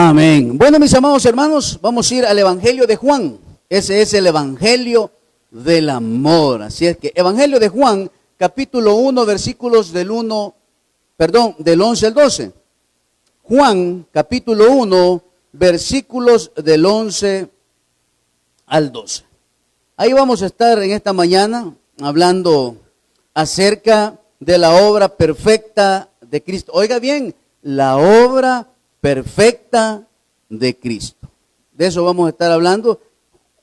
Amén. Bueno, mis amados hermanos, vamos a ir al Evangelio de Juan. Ese es el Evangelio del amor. Así es que Evangelio de Juan, capítulo 1, versículos del 11 al 12. Juan, capítulo 1, versículos del 11 al 12. Ahí vamos a estar en esta mañana hablando acerca de la obra perfecta de Cristo. Oiga bien, la obra perfecta de Cristo. De eso vamos a estar hablando.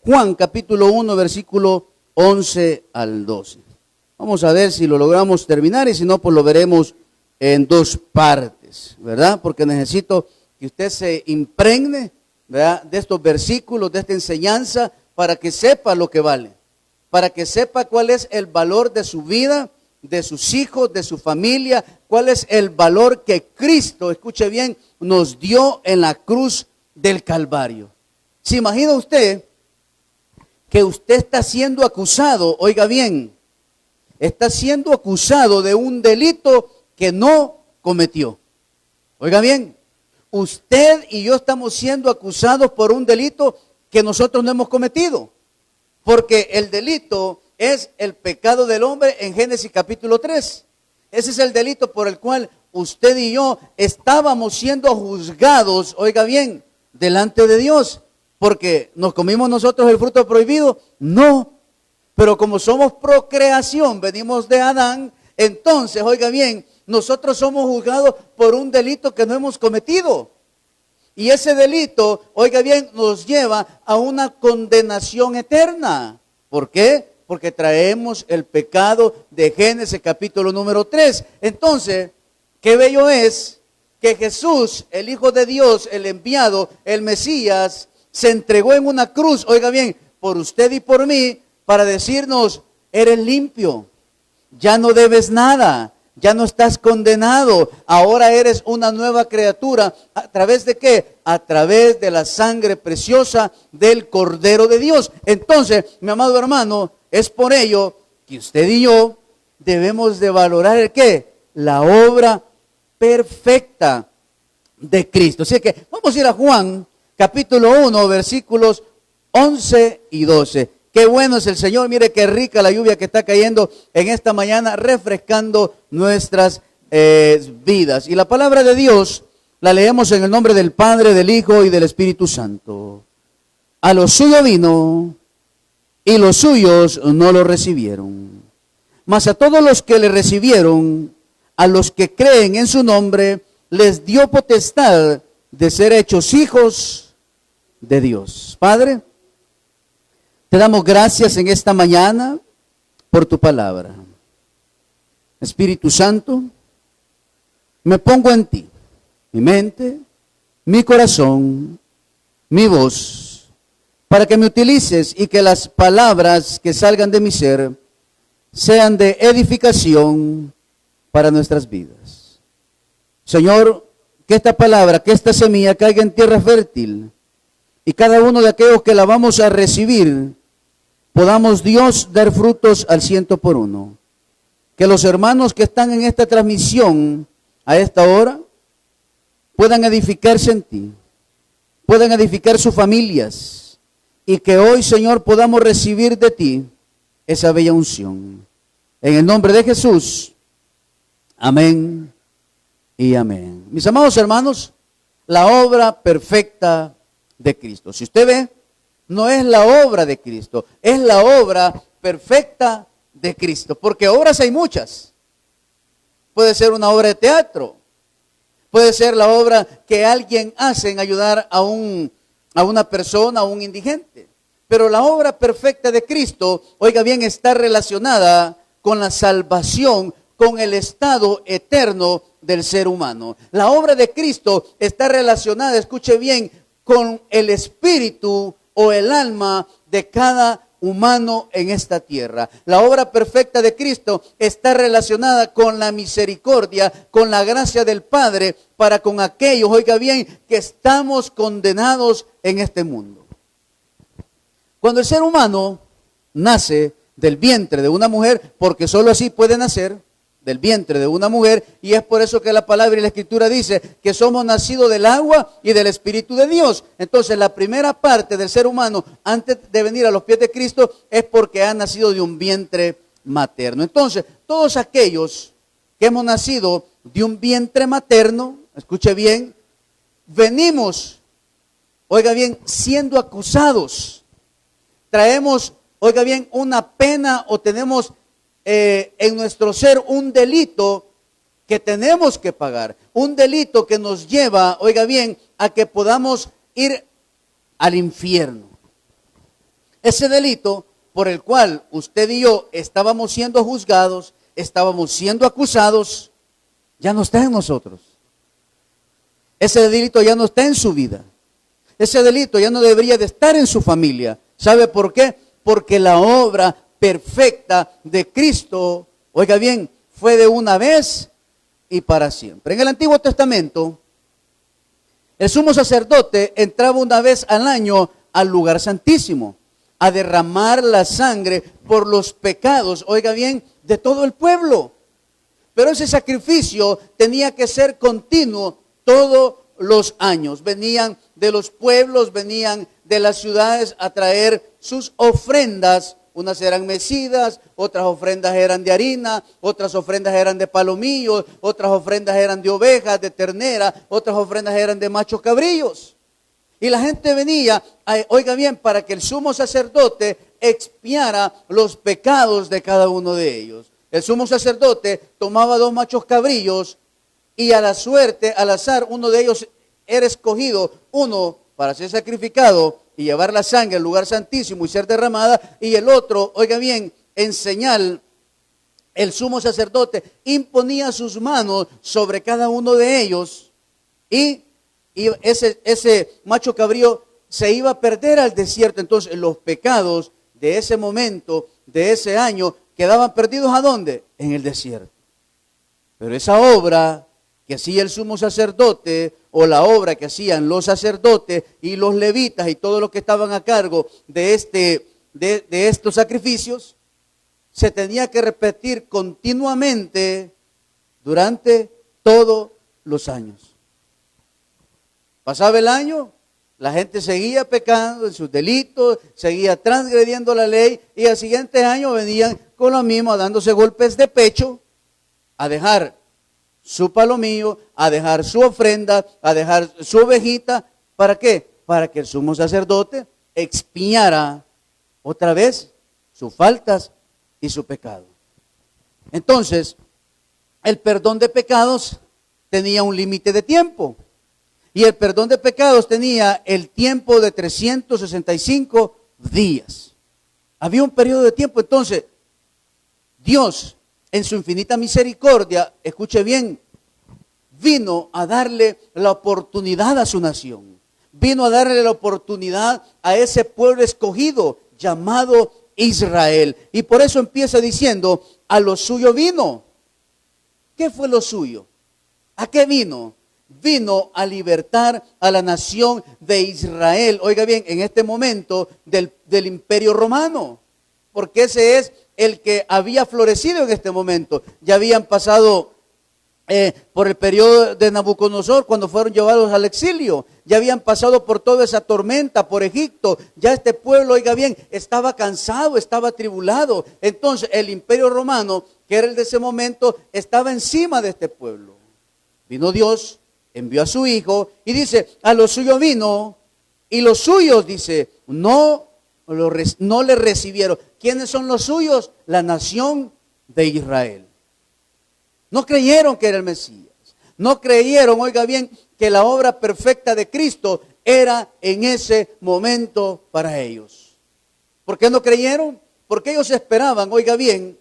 Juan capítulo 1, versículo 11 al 12. Vamos a ver si lo logramos terminar y si no, pues lo veremos en dos partes, ¿verdad? Porque necesito que usted se impregne, ¿verdad?, de estos versículos, de esta enseñanza, para que sepa lo que vale, para que sepa cuál es el valor de su vida, de sus hijos, de su familia, cuál es el valor que Cristo, escuche bien, nos dio en la cruz del Calvario. ¿Se imagina usted que usted está siendo acusado? Oiga bien, está siendo acusado de un delito que no cometió. Oiga bien, usted y yo estamos siendo acusados por un delito que nosotros no hemos cometido, porque el delito es el pecado del hombre en Génesis capítulo 3. Ese es el delito por el cual usted y yo estábamos siendo juzgados, oiga bien, delante de Dios. Porque nos comimos nosotros el fruto prohibido, no. Pero como somos procreación, venimos de Adán, entonces, oiga bien, nosotros somos juzgados por un delito que no hemos cometido. Y ese delito, oiga bien, nos lleva a una condenación eterna. ¿Por qué? Porque traemos el pecado de Génesis capítulo número 3. Entonces, qué bello es que Jesús, el Hijo de Dios, el enviado, el Mesías, se entregó en una cruz, oiga bien, por usted y por mí, para decirnos, eres limpio, ya no debes nada, ya no estás condenado, ahora eres una nueva criatura. ¿A través de qué? A través de la sangre preciosa del Cordero de Dios. Entonces, mi amado hermano, es por ello que usted y yo debemos de valorar el qué, la obra perfecta de Cristo. Así que vamos a ir a Juan, capítulo 1, versículos 11 y 12. Qué bueno es el Señor, mire qué rica la lluvia que está cayendo en esta mañana, refrescando nuestras vidas. Y la palabra de Dios la leemos en el nombre del Padre, del Hijo y del Espíritu Santo. A lo suyo vino, y los suyos no lo recibieron. Mas a todos los que le recibieron, a los que creen en su nombre, les dio potestad de ser hechos hijos de Dios. Padre, te damos gracias en esta mañana por tu palabra. Espíritu Santo, me pongo en ti, mi mente, mi corazón, mi voz, para que me utilices y que las palabras que salgan de mi ser sean de edificación para nuestras vidas. Señor, que esta palabra, que esta semilla caiga en tierra fértil y cada uno de aquellos que la vamos a recibir, podamos, Dios, dar frutos al 100%. Que los hermanos que están en esta transmisión a esta hora puedan edificarse en ti, puedan edificar sus familias, y que hoy, Señor, podamos recibir de ti esa bella unción. En el nombre de Jesús, amén y amén. Mis amados hermanos, la obra perfecta de Cristo. Si usted ve, no es la obra de Cristo, es la obra perfecta de Cristo. Porque obras hay muchas. Puede ser una obra de teatro, puede ser la obra que alguien hace en ayudar a una persona, a un indigente. Pero la obra perfecta de Cristo, oiga bien, está relacionada con la salvación, con el estado eterno del ser humano. La obra de Cristo está relacionada, escuche bien, con el espíritu o el alma de cada humano en esta tierra. La obra perfecta de Cristo está relacionada con la misericordia, con la gracia del Padre para con aquellos, oiga bien, que estamos condenados en este mundo. Cuando el ser humano nace del vientre de una mujer, porque solo así puede nacer, del vientre de una mujer, y es por eso que la palabra y la escritura dice que somos nacidos del agua y del Espíritu de Dios. Entonces la primera parte del ser humano antes de venir a los pies de Cristo es porque ha nacido de un vientre materno. Entonces todos aquellos que hemos nacido de un vientre materno, escuche bien, venimos, oiga bien, siendo acusados. Traemos, oiga bien, una pena o tenemos en nuestro ser un delito que tenemos que pagar. Un delito que nos lleva, oiga bien, a que podamos ir al infierno. Ese delito por el cual usted y yo estábamos siendo juzgados, estábamos siendo acusados, ya no está en nosotros. Ese delito ya no está en su vida. Ese delito ya no debería de estar en su familia. ¿Sabe por qué? Porque la obra perfecta de Cristo, oiga bien, fue de una vez y para siempre. En el Antiguo Testamento, el sumo sacerdote entraba una vez al año al lugar santísimo a derramar la sangre por los pecados, oiga bien, de todo el pueblo. Pero ese sacrificio tenía que ser continuo todos los años. Venían de los pueblos, venían de las ciudades a traer sus ofrendas. Unas eran mecidas, otras ofrendas eran de harina, otras ofrendas eran de palomillos, otras ofrendas eran de ovejas, de ternera, otras ofrendas eran de machos cabrillos. Y la gente venía, oiga bien, para que el sumo sacerdote expiara los pecados de cada uno de ellos. El sumo sacerdote tomaba 2 machos cabrillos y a la suerte, al azar, uno de ellos era escogido, uno para ser sacrificado y llevar la sangre al lugar santísimo y ser derramada, y el otro, oiga bien, en señal, el sumo sacerdote imponía sus manos sobre cada uno de ellos y ese macho cabrío se iba a perder al desierto. Entonces los pecados de ese momento, de ese año, quedaban perdidos ¿a dónde? En el desierto. Pero esa obra que hacía el sumo sacerdote, o la obra que hacían los sacerdotes y los levitas y todos los que estaban a cargo de estos sacrificios, se tenía que repetir continuamente durante todos los años. Pasaba el año, la gente seguía pecando en sus delitos, seguía transgrediendo la ley, y al siguiente año venían con lo mismo, dándose golpes de pecho, a dejar su palomillo, a dejar su ofrenda, a dejar su ovejita. ¿Para qué? Para que el sumo sacerdote expiara otra vez sus faltas y su pecado. Entonces, el perdón de pecados tenía un límite de tiempo. Y el perdón de pecados tenía el tiempo de 365 días. Había un periodo de tiempo. Entonces, Dios, en su infinita misericordia, escuche bien, vino a darle la oportunidad a su nación. Vino a darle la oportunidad a ese pueblo escogido llamado Israel. Y por eso empieza diciendo, a lo suyo vino. ¿Qué fue lo suyo? ¿A qué vino? Vino a libertar a la nación de Israel. Oiga bien, en este momento del Imperio Romano. Porque ese es el que había florecido en este momento. Ya habían pasado por el periodo de Nabucodonosor, cuando fueron llevados al exilio. Ya habían pasado por toda esa tormenta, por Egipto. Ya este pueblo, oiga bien, estaba cansado, estaba atribulado. Entonces el Imperio Romano, que era el de ese momento, estaba encima de este pueblo. Vino Dios, envió a su Hijo y dice, a lo suyo vino, y los suyos, dice, no le recibieron. ¿Quiénes son los suyos? La nación de Israel. No creyeron que era el Mesías. No creyeron, oiga bien, que la obra perfecta de Cristo era en ese momento para ellos. ¿Por qué no creyeron? Porque ellos esperaban, oiga bien,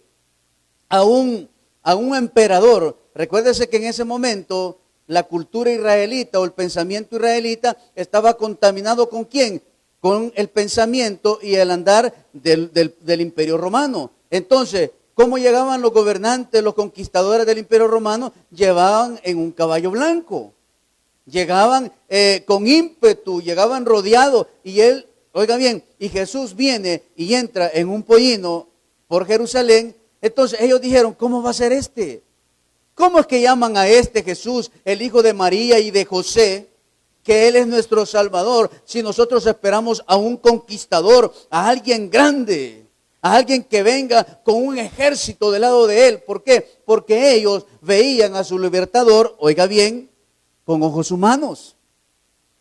a un emperador. Recuérdese que en ese momento la cultura israelita o el pensamiento israelita estaba contaminado ¿con quién? Con el pensamiento y el andar del Imperio Romano. Entonces, ¿cómo llegaban los gobernantes, los conquistadores del Imperio Romano? Llevaban en un caballo blanco. Llegaban con ímpetu, llegaban rodeados. Y él, oiga bien, y Jesús viene y entra en un pollino por Jerusalén. Entonces ellos dijeron, ¿cómo va a ser este? ¿Cómo es que llaman a este Jesús, el hijo de María y de José, que Él es nuestro Salvador, si nosotros esperamos a un conquistador, a alguien grande, a alguien que venga con un ejército del lado de Él? ¿Por qué? Porque ellos veían a su libertador, oiga bien, con ojos humanos.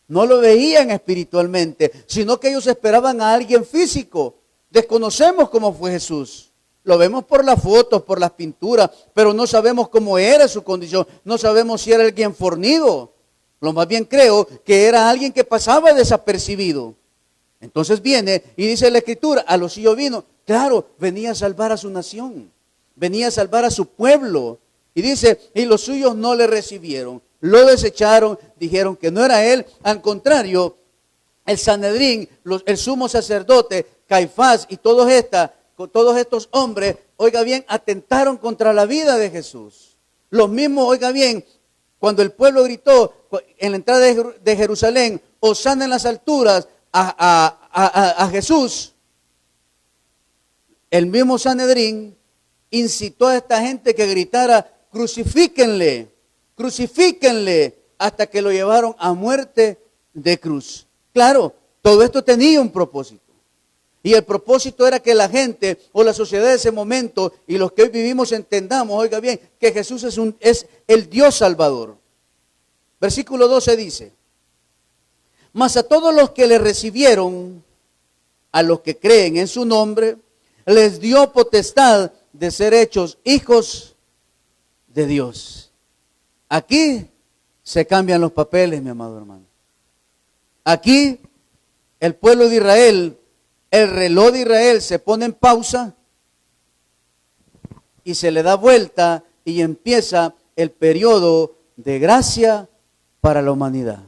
No lo veían espiritualmente, sino que ellos esperaban a alguien físico. Desconocemos cómo fue Jesús. Lo vemos por las fotos, por las pinturas, pero no sabemos cómo era su condición. No sabemos si era alguien fornido. Lo más bien creo que era alguien que pasaba desapercibido. Entonces viene y dice la Escritura, a los suyos vino. Claro, venía a salvar a su nación. Venía a salvar a su pueblo. Y dice, y los suyos no le recibieron. Lo desecharon, dijeron que no era él. Al contrario, el Sanedrín, el sumo sacerdote, Caifás y todos estos hombres, oiga bien, atentaron contra la vida de Jesús. Los mismos, oiga bien, cuando el pueblo gritó en la entrada de Jerusalén, Hosana en las alturas a Jesús, el mismo Sanedrín incitó a esta gente que gritara, crucifíquenle, crucifíquenle, hasta que lo llevaron a muerte de cruz. Claro, todo esto tenía un propósito. Y el propósito era que la gente o la sociedad de ese momento y los que hoy vivimos entendamos, oiga bien, que Jesús es el Dios Salvador. Versículo 12 dice, mas a todos los que le recibieron, a los que creen en su nombre, les dio potestad de ser hechos hijos de Dios. Aquí se cambian los papeles, mi amado hermano. Aquí el pueblo de Israel, el reloj de Israel se pone en pausa y se le da vuelta y empieza el periodo de gracia para la humanidad.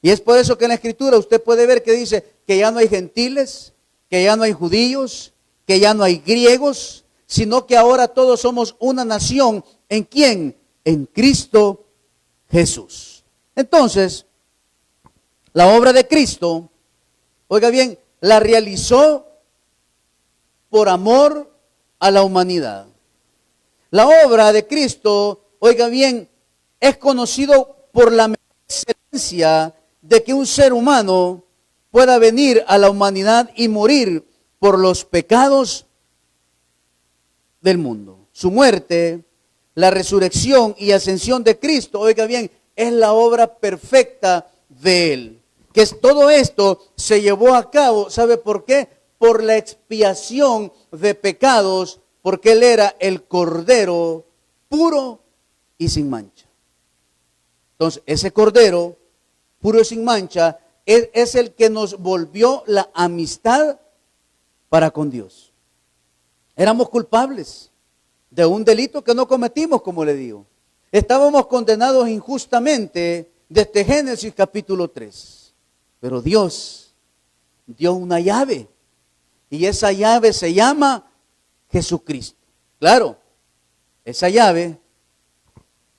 Y es por eso que en la Escritura usted puede ver que dice que ya no hay gentiles, que ya no hay judíos, que ya no hay griegos, sino que ahora todos somos una nación. ¿En quién? En Cristo Jesús. Entonces, la obra de Cristo, oiga bien, la realizó por amor a la humanidad. La obra de Cristo, oiga bien, es conocido por la excelencia de que un ser humano pueda venir a la humanidad y morir por los pecados del mundo. Su muerte, la resurrección y ascensión de Cristo, oiga bien, es la obra perfecta de Él. Que todo esto se llevó a cabo, ¿sabe por qué? Por la expiación de pecados, porque Él era el Cordero puro y sin mancha. Entonces, ese Cordero puro y sin mancha es el que nos volvió la amistad para con Dios. Éramos culpables de un delito que no cometimos, como le digo. Estábamos condenados injustamente desde Génesis capítulo 3. Pero Dios dio una llave y esa llave se llama Jesucristo. Claro, esa llave,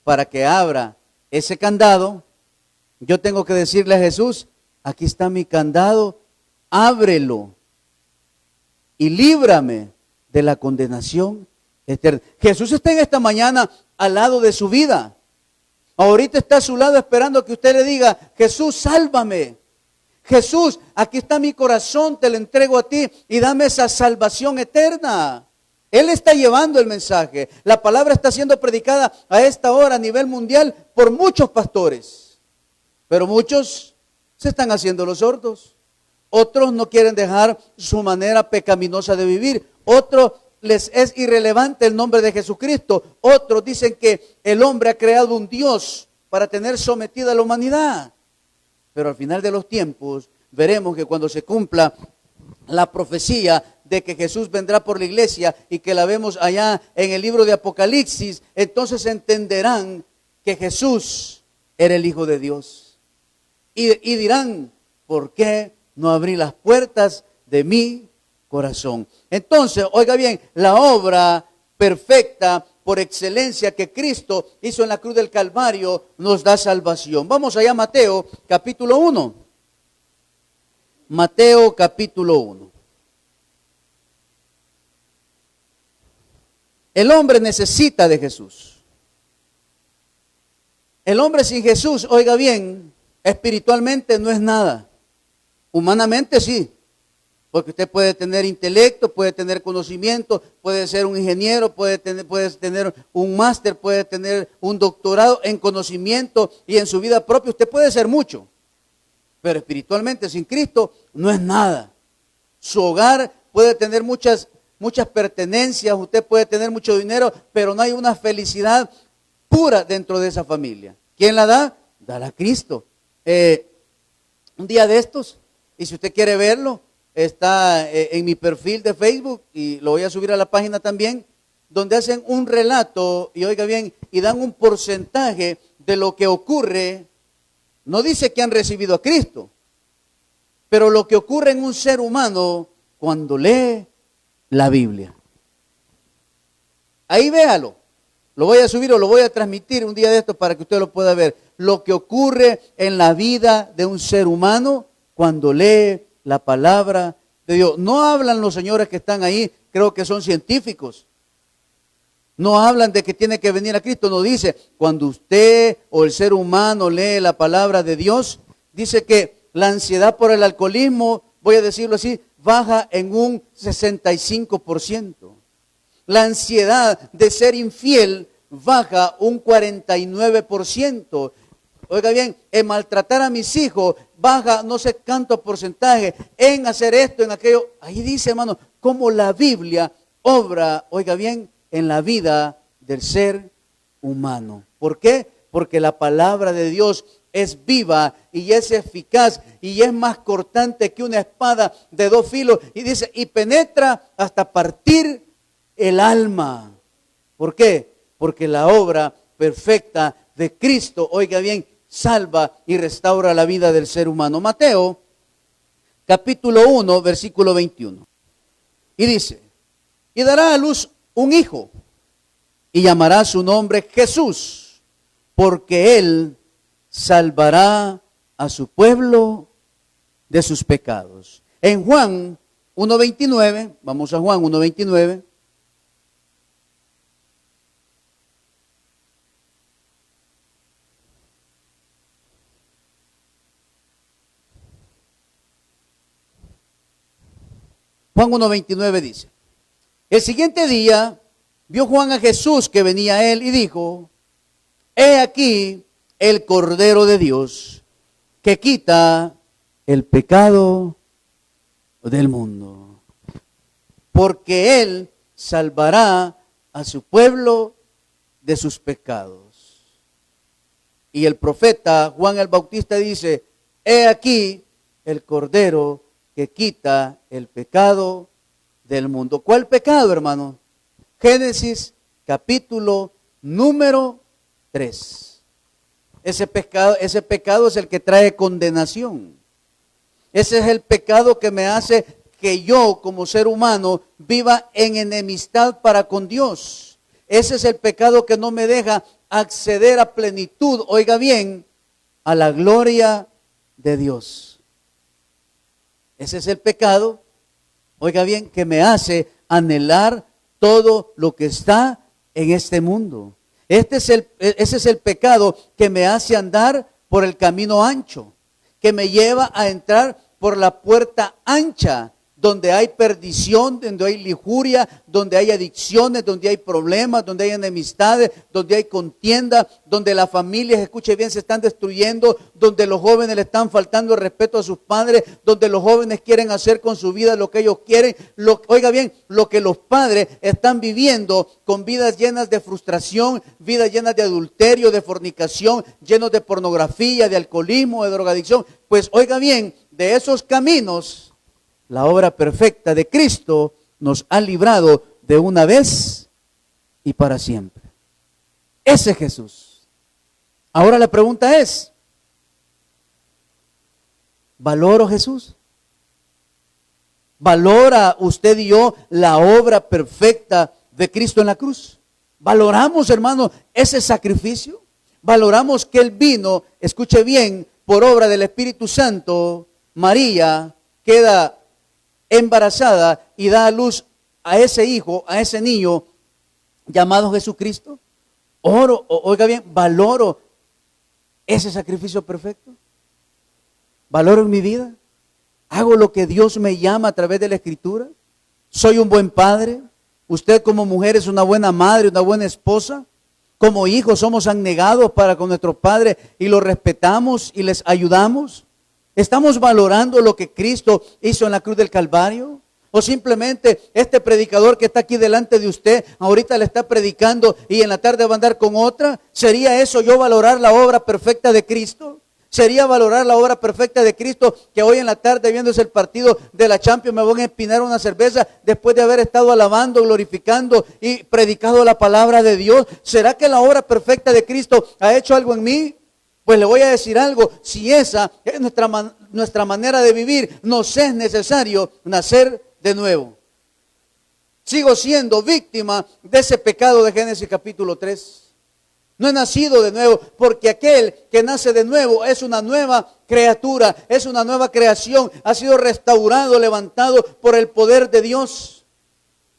para que abra ese candado, yo tengo que decirle a Jesús, aquí está mi candado, ábrelo y líbrame de la condenación eterna. Jesús está en esta mañana al lado de su vida. Ahorita está a su lado esperando que usted le diga, Jesús, sálvame. Jesús, aquí está mi corazón, te lo entrego a ti y dame esa salvación eterna. Él está llevando el mensaje. La palabra está siendo predicada a esta hora a nivel mundial por muchos pastores. Pero muchos se están haciendo los sordos. Otros no quieren dejar su manera pecaminosa de vivir. Otros les es irrelevante el nombre de Jesucristo. Otros dicen que el hombre ha creado un Dios para tener sometida a la humanidad. Pero al final de los tiempos veremos que cuando se cumpla la profecía de que Jesús vendrá por la iglesia y que la vemos allá en el libro de Apocalipsis, entonces entenderán que Jesús era el Hijo de Dios. Y dirán, ¿por qué no abrí las puertas de mi corazón? Entonces, oiga bien, la obra perfecta por excelencia que Cristo hizo en la cruz del Calvario nos da salvación. Vamos allá a Mateo capítulo 1. Mateo capítulo 1. El hombre necesita de Jesús. El hombre sin Jesús, oiga bien, espiritualmente no es nada. Humanamente sí. Porque usted puede tener intelecto, puede tener conocimiento, puede ser un ingeniero, puede tener un máster, puede tener un doctorado en conocimiento y en su vida propia. Usted puede ser mucho, pero espiritualmente sin Cristo no es nada. Su hogar puede tener muchas pertenencias, usted puede tener mucho dinero, pero no hay una felicidad pura dentro de esa familia. ¿Quién la da? Dala a Cristo. Un día de estos, y si usted quiere verlo, está en mi perfil de Facebook y lo voy a subir a la página también, donde hacen un relato, y oiga bien, y dan un porcentaje de lo que ocurre. No dice que han recibido a Cristo, pero lo que ocurre en un ser humano cuando lee la Biblia. Ahí véalo, lo voy a subir o lo voy a transmitir un día de estos para que usted lo pueda ver. Lo que ocurre en la vida de un ser humano cuando lee la palabra de Dios. No hablan los señores que están ahí, creo que son científicos. No hablan de que tiene que venir a Cristo. No dice, cuando usted o el ser humano lee la palabra de Dios, dice que la ansiedad por el alcoholismo, voy a decirlo así, baja en un 65%. La ansiedad de ser infiel baja un 49%. Oiga bien, en maltratar a mis hijos baja no sé cuánto porcentaje, en hacer esto, en aquello. Ahí dice, hermano, cómo la Biblia obra, oiga bien, en la vida del ser humano. ¿Por qué? Porque la palabra de Dios es viva y es eficaz y es más cortante que una espada de dos filos. Y dice, y penetra hasta partir el alma. ¿Por qué? Porque la obra perfecta de Cristo, oiga bien, salva y restaura la vida del ser humano. Mateo, capítulo 1, versículo 21. Y dice, y dará a luz un hijo, y llamará su nombre Jesús, porque él salvará a su pueblo de sus pecados. En Juan 1:29, vamos a Juan 1:29. Juan 1:29 dice, el siguiente día vio Juan a Jesús que venía a él y dijo, he aquí el Cordero de Dios que quita el pecado del mundo. Porque él salvará a su pueblo de sus pecados. Y el profeta Juan el Bautista dice, he aquí el Cordero que quita el pecado del mundo. ¿Cuál pecado, hermano? Génesis capítulo número 3. Ese pecado es el que trae condenación. Ese es el pecado que me hace que yo como ser humano viva en enemistad para con Dios. Ese es el pecado que no me deja acceder a plenitud, oiga bien, a la gloria de Dios. Ese es el pecado, oiga bien, que me hace anhelar todo lo que está en este mundo. Ese es el pecado que me hace andar por el camino ancho, que me lleva a entrar por la puerta ancha, donde hay perdición, donde hay lujuria, donde hay adicciones, donde hay problemas, donde hay enemistades, donde hay contienda, donde las familias, escuche bien, se están destruyendo, donde los jóvenes le están faltando el respeto a sus padres, donde los jóvenes quieren hacer con su vida lo que ellos quieren. Oiga bien, lo que los padres están viviendo con vidas llenas de frustración, vidas llenas de adulterio, de fornicación, llenos de pornografía, de alcoholismo, de drogadicción. Pues oiga bien, de esos caminos la obra perfecta de Cristo nos ha librado de una vez y para siempre. Ese es Jesús. Ahora la pregunta es, ¿valoro Jesús? ¿Valora usted y yo la obra perfecta de Cristo en la cruz? ¿Valoramos, hermano, ese sacrificio? ¿Valoramos que Él vino, escuche bien, por obra del Espíritu Santo? María queda embarazada y da a luz a ese hijo, a ese niño llamado Jesucristo. Oiga bien, valoro ese sacrificio perfecto? ¿Valoro en mi vida? ¿Hago lo que Dios me llama a través de la Escritura? ¿Soy un buen padre? ¿Usted como mujer es una buena madre, una buena esposa? Como hijos somos abnegados para con nuestros padres y los respetamos y les ayudamos. ¿Estamos valorando lo que Cristo hizo en la cruz del Calvario? ¿O simplemente este predicador que está aquí delante de usted, ahorita le está predicando y en la tarde va a andar con otra? ¿Sería eso yo valorar la obra perfecta de Cristo? ¿Sería valorar la obra perfecta de Cristo que hoy en la tarde viéndose el partido de la Champions me voy a empinar una cerveza después de haber estado alabando, glorificando y predicado la palabra de Dios? ¿Será que la obra perfecta de Cristo ha hecho algo en mí? Pues le voy a decir algo, si esa es nuestra manera de vivir, nos es necesario nacer de nuevo. Sigo siendo víctima de ese pecado de Génesis capítulo 3. No he nacido de nuevo, porque aquel que nace de nuevo es una nueva criatura, es una nueva creación, ha sido restaurado, levantado por el poder de Dios.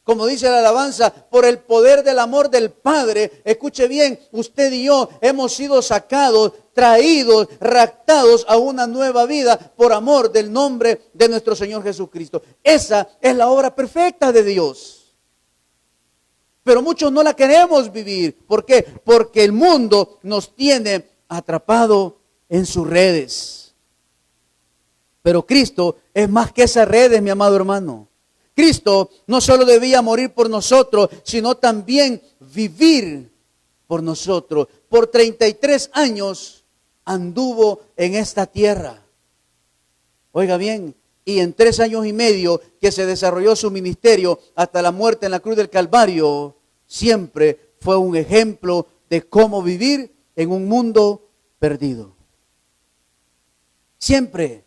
Como dice la alabanza, por el poder del amor del Padre. Escuche bien, usted y yo hemos sido sacados, traídos, raptados a una nueva vida por amor del nombre de nuestro Señor Jesucristo. Esa es la obra perfecta de Dios. Pero muchos no la queremos vivir. ¿Por qué? Porque el mundo nos tiene atrapado en sus redes. Pero Cristo es más que esas redes, mi amado hermano. Cristo no solo debía morir por nosotros, sino también vivir por nosotros. Por 33 años anduvo en esta tierra. Oiga bien, y en 3 años y medio que se desarrolló su ministerio hasta la muerte en la cruz del Calvario, siempre fue un ejemplo de cómo vivir en un mundo perdido. Siempre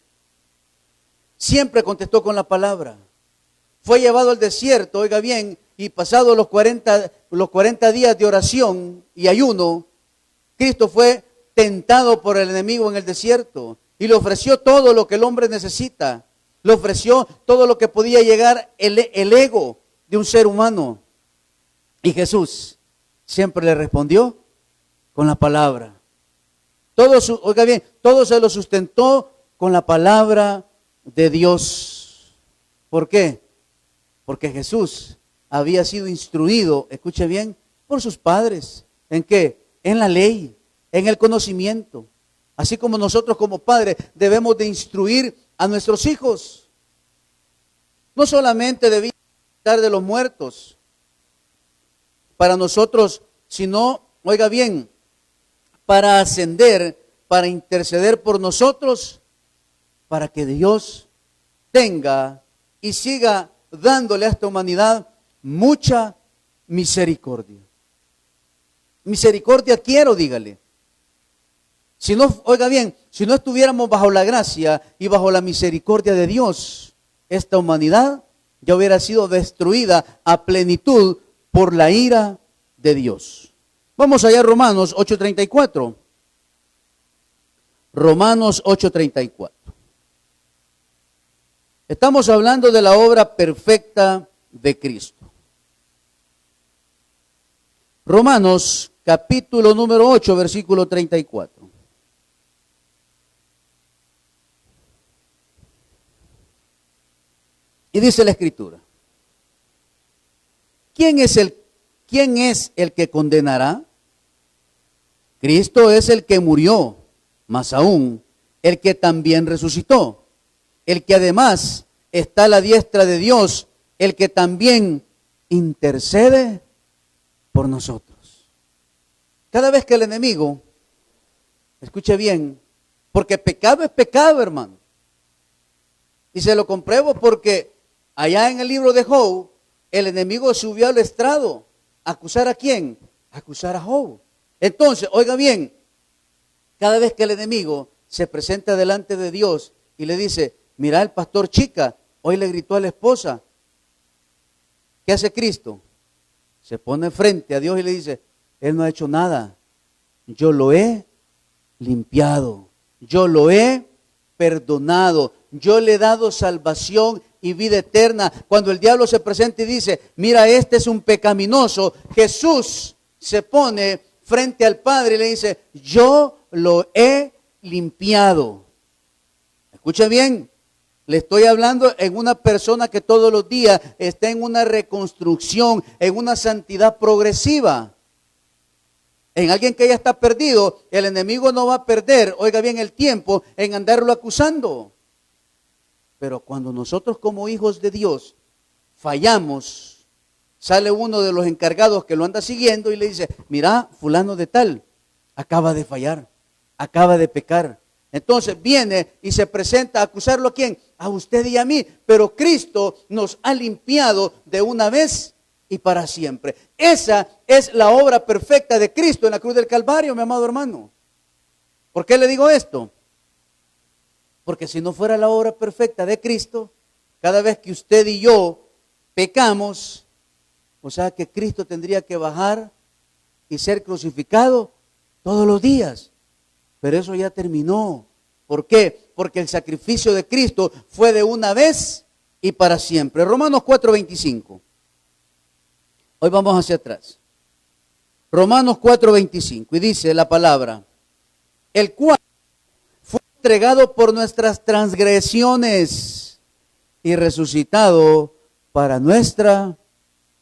contestó con la palabra. Fue llevado al desierto, oiga bien, y pasados los 40 días de oración y ayuno, Cristo fue tentado por el enemigo en el desierto y le ofreció todo lo que el hombre necesita. Le ofreció todo lo que podía llegar el ego de un ser humano. Y Jesús siempre le respondió con la palabra. Oiga bien, todo se lo sustentó con la palabra de Dios. ¿Por qué? Porque Jesús había sido instruido, escuche bien, por sus padres. ¿En qué? En la ley, en el conocimiento. Así como nosotros como padres debemos de instruir a nuestros hijos. No solamente debía estar de los muertos para nosotros, sino, oiga bien, para ascender, para interceder por nosotros, para que Dios tenga y siga dándole a esta humanidad mucha misericordia. Misericordia quiero, dígale. Si no, oiga bien, si no estuviéramos bajo la gracia y bajo la misericordia de Dios, esta humanidad ya hubiera sido destruida a plenitud por la ira de Dios. Vamos allá a Romanos 8:34. Romanos 8:34. Estamos hablando de la obra perfecta de Cristo. Romanos capítulo número 8, versículo 34. Y dice la Escritura: ¿Quién es el que condenará? Cristo es el que murió, más aún, el que también resucitó, el que además está a la diestra de Dios, el que también intercede por nosotros. Cada vez que el enemigo, escuche bien, porque pecado es pecado, hermano. Y se lo compruebo porque allá en el libro de Job, el enemigo subió al estrado. ¿A acusar a quién? A acusar a Job. Entonces, oiga bien, cada vez que el enemigo se presenta delante de Dios y le dice: mira, el pastor Chica hoy le gritó a la esposa. ¿Qué hace Cristo? Se pone frente a Dios y le dice: él no ha hecho nada. Yo lo he limpiado. Yo lo he perdonado. Yo le he dado salvación y vida eterna. Cuando el diablo se presenta y dice: mira, este es un pecaminoso, Jesús se pone frente al Padre y le dice, yo lo he limpiado. Escucha bien, le estoy hablando en una persona que todos los días está en una reconstrucción, en una santidad progresiva. En alguien que ya está perdido, el enemigo no va a perder, oiga bien, el tiempo en andarlo acusando. Pero cuando nosotros como hijos de Dios fallamos, sale uno de los encargados que lo anda siguiendo y le dice, mira, fulano de tal, acaba de fallar, acaba de pecar. Entonces viene y se presenta a acusarlo ¿a quién? A usted y a mí. Pero Cristo nos ha limpiado de una vez y para siempre. Esa es la obra perfecta de Cristo en la cruz del Calvario, mi amado hermano. ¿Por qué le digo esto? Porque si no fuera la obra perfecta de Cristo, cada vez que usted y yo pecamos, o sea que Cristo tendría que bajar y ser crucificado todos los días. Pero eso ya terminó. ¿Por qué? Porque el sacrificio de Cristo fue de una vez y para siempre. Romanos 4:25. Hoy vamos hacia atrás. Romanos 4:25. Y dice la palabra, el cual fue entregado por nuestras transgresiones y resucitado para nuestra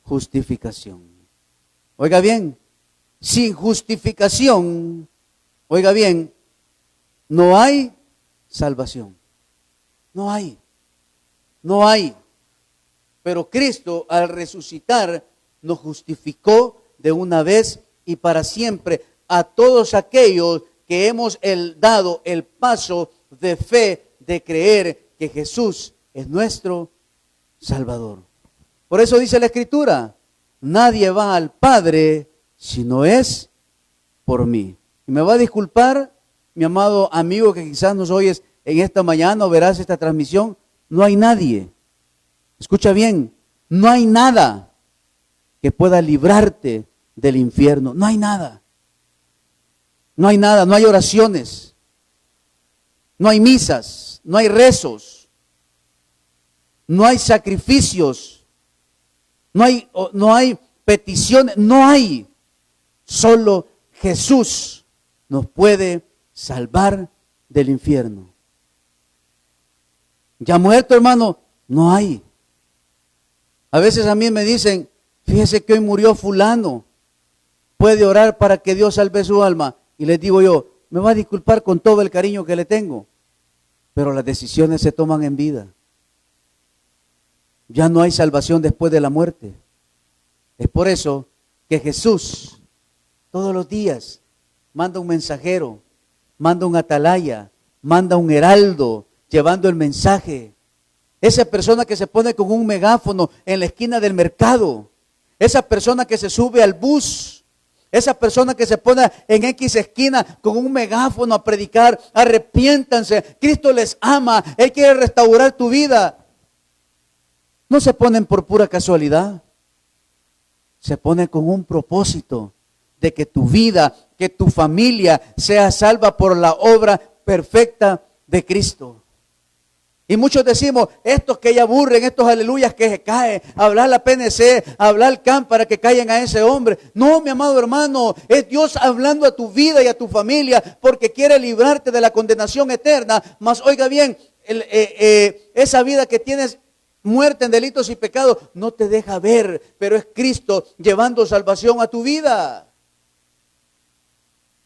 justificación. Oiga bien, sin justificación, oiga bien, no hay salvación. No hay. No hay. Pero Cristo al resucitar nos justificó de una vez y para siempre a todos aquellos que hemos dado el paso de fe, de creer que Jesús es nuestro Salvador. Por eso dice la Escritura, nadie va al Padre si no es por mí. Y me va a disculpar, mi amado amigo que quizás nos oyes en esta mañana o verás esta transmisión, no hay nadie, escucha bien, no hay nada que pueda librarte del infierno, no hay nada. No hay nada, no hay oraciones, no hay misas, no hay rezos, no hay sacrificios, no hay peticiones, no hay. Solo Jesús nos puede salvar del infierno. Ya muerto, hermano, no hay. A veces a mí me dicen, fíjese que hoy murió fulano, puede orar para que Dios salve su alma. Y les digo yo, me va a disculpar con todo el cariño que le tengo, pero las decisiones se toman en vida. Ya no hay salvación después de la muerte. Es por eso que Jesús todos los días manda un mensajero, manda un atalaya, manda un heraldo llevando el mensaje. Esa persona que se pone con un megáfono en la esquina del mercado, esa persona que se sube al bus, esa persona que se pone en X esquina con un megáfono a predicar, arrepiéntanse, Cristo les ama, Él quiere restaurar tu vida. No se ponen por pura casualidad, se ponen con un propósito de que tu vida, que tu familia sea salva por la obra perfecta de Cristo. Y muchos decimos, estos que ya aburren, estos aleluyas que se caen, hablar la PNC, hablar el CAM para que callen a ese hombre. No, mi amado hermano, es Dios hablando a tu vida y a tu familia porque quiere librarte de la condenación eterna. Mas oiga bien, esa vida que tienes muerta en delitos y pecados no te deja ver, pero es Cristo llevando salvación a tu vida.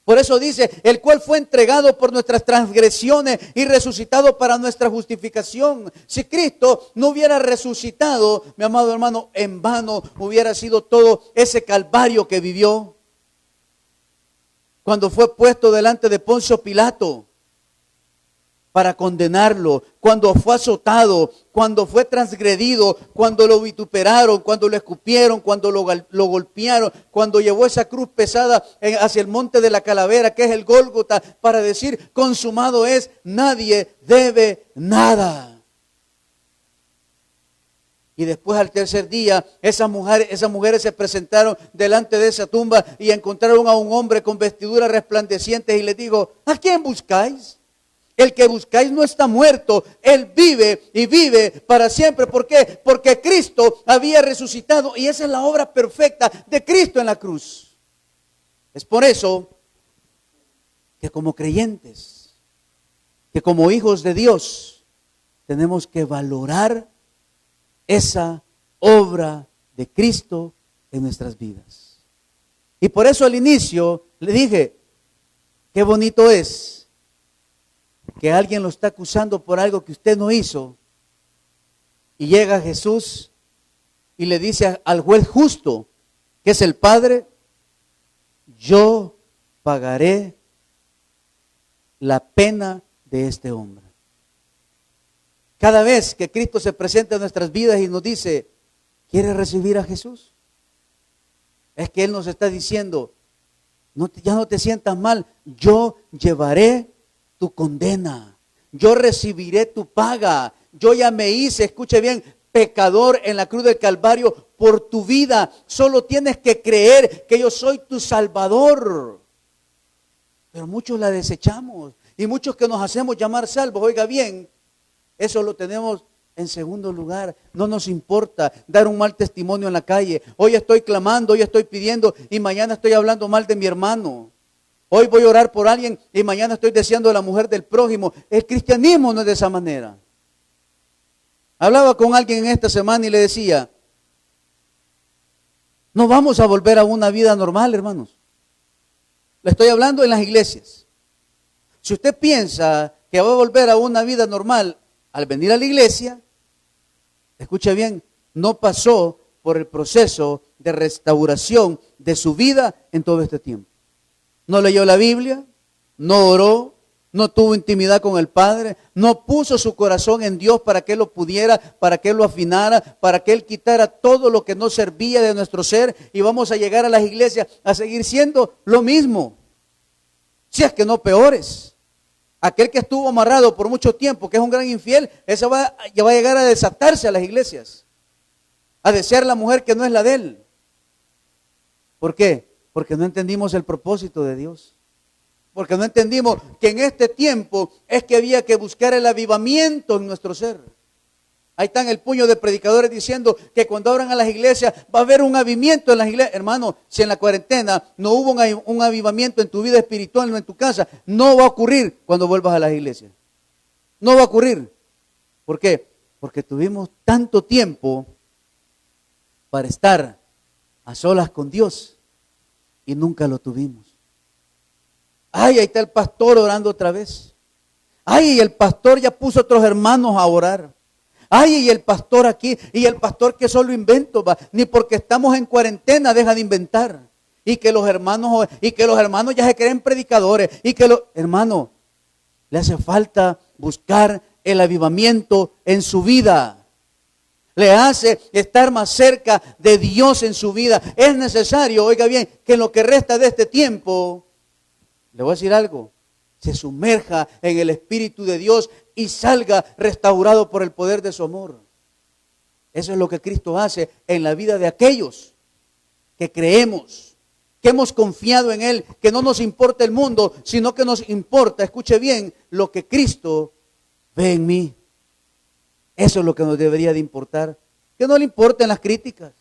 Por eso dice, el cual fue entregado por nuestras transgresiones y resucitado para nuestra justificación. Si Cristo no hubiera resucitado, mi amado hermano, en vano hubiera sido todo ese calvario que vivió. Cuando fue puesto delante de Poncio Pilato para condenarlo, cuando fue azotado, cuando fue transgredido, cuando lo vituperaron, cuando lo escupieron, cuando lo golpearon, cuando llevó esa cruz pesada hacia el monte de la calavera, que es el Gólgota, para decir, consumado es, nadie debe nada. Y después al tercer día, esas mujeres se presentaron delante de esa tumba y encontraron a un hombre con vestiduras resplandecientes y les dijo, ¿a quién buscáis? El que buscáis no está muerto, Él vive y vive para siempre. ¿Por qué? Porque Cristo había resucitado y esa es la obra perfecta de Cristo en la cruz. Es por eso que como creyentes, que como hijos de Dios, tenemos que valorar esa obra de Cristo en nuestras vidas. Y por eso al inicio le dije, qué bonito es que alguien lo está acusando por algo que usted no hizo. Y llega Jesús y le dice al juez justo, que es el Padre, yo pagaré la pena de este hombre. Cada vez que Cristo se presenta en nuestras vidas y nos dice, ¿quieres recibir a Jesús? Es que Él nos está diciendo, ya no te sientas mal, yo llevaré tu condena, yo recibiré tu paga, yo ya me hice, escuche bien, pecador en la cruz del Calvario por tu vida, solo tienes que creer que yo soy tu Salvador. Pero muchos la desechamos y muchos que nos hacemos llamar salvos, oiga bien, eso lo tenemos en segundo lugar. No nos importa dar un mal testimonio en la calle. Hoy estoy clamando, hoy estoy pidiendo y mañana estoy hablando mal de mi hermano. Hoy voy a orar por alguien y mañana estoy deseando a la mujer del prójimo. El cristianismo no es de esa manera. Hablaba con alguien en esta semana y le decía, no vamos a volver a una vida normal, hermanos. Le estoy hablando en las iglesias. Si usted piensa que va a volver a una vida normal al venir a la iglesia, escuche bien, no pasó por el proceso de restauración de su vida en todo este tiempo. No leyó la Biblia, no oró, no tuvo intimidad con el Padre, no puso su corazón en Dios para que Él lo pudiera, para que Él lo afinara, para que Él quitara todo lo que no servía de nuestro ser y vamos a llegar a las iglesias a seguir siendo lo mismo, si es que no peores. Aquel que estuvo amarrado por mucho tiempo, que es un gran infiel, ese ya va a llegar a desatarse a las iglesias, a desear la mujer que no es la de él. ¿Por qué? Porque no entendimos el propósito de Dios. Porque no entendimos que en este tiempo es que había que buscar el avivamiento en nuestro ser. Ahí están el puño de predicadores diciendo que cuando abran a las iglesias va a haber un avivamiento en las iglesias. Hermano, si en la cuarentena no hubo un avivamiento en tu vida espiritual, no en tu casa, no va a ocurrir cuando vuelvas a las iglesias. No va a ocurrir. ¿Por qué? Porque tuvimos tanto tiempo para estar a solas con Dios y nunca lo tuvimos. Ay, ahí está el pastor orando otra vez. Ay, el pastor ya puso a otros hermanos a orar. Ay, y el pastor aquí, y el pastor que solo invento, va. Ni porque estamos en cuarentena deja de inventar. Y que los hermanos ya se creen predicadores. Hermano, le hace falta buscar el avivamiento en su vida. Le hace estar más cerca de Dios en su vida. Es necesario, oiga bien, que en lo que resta de este tiempo, le voy a decir algo, se sumerja en el Espíritu de Dios y salga restaurado por el poder de su amor. Eso es lo que Cristo hace en la vida de aquellos que creemos, que hemos confiado en Él, que no nos importa el mundo, sino que nos importa, escuche bien, lo que Cristo ve en mí. Eso es lo que nos debería de importar. Que no le importen las críticas.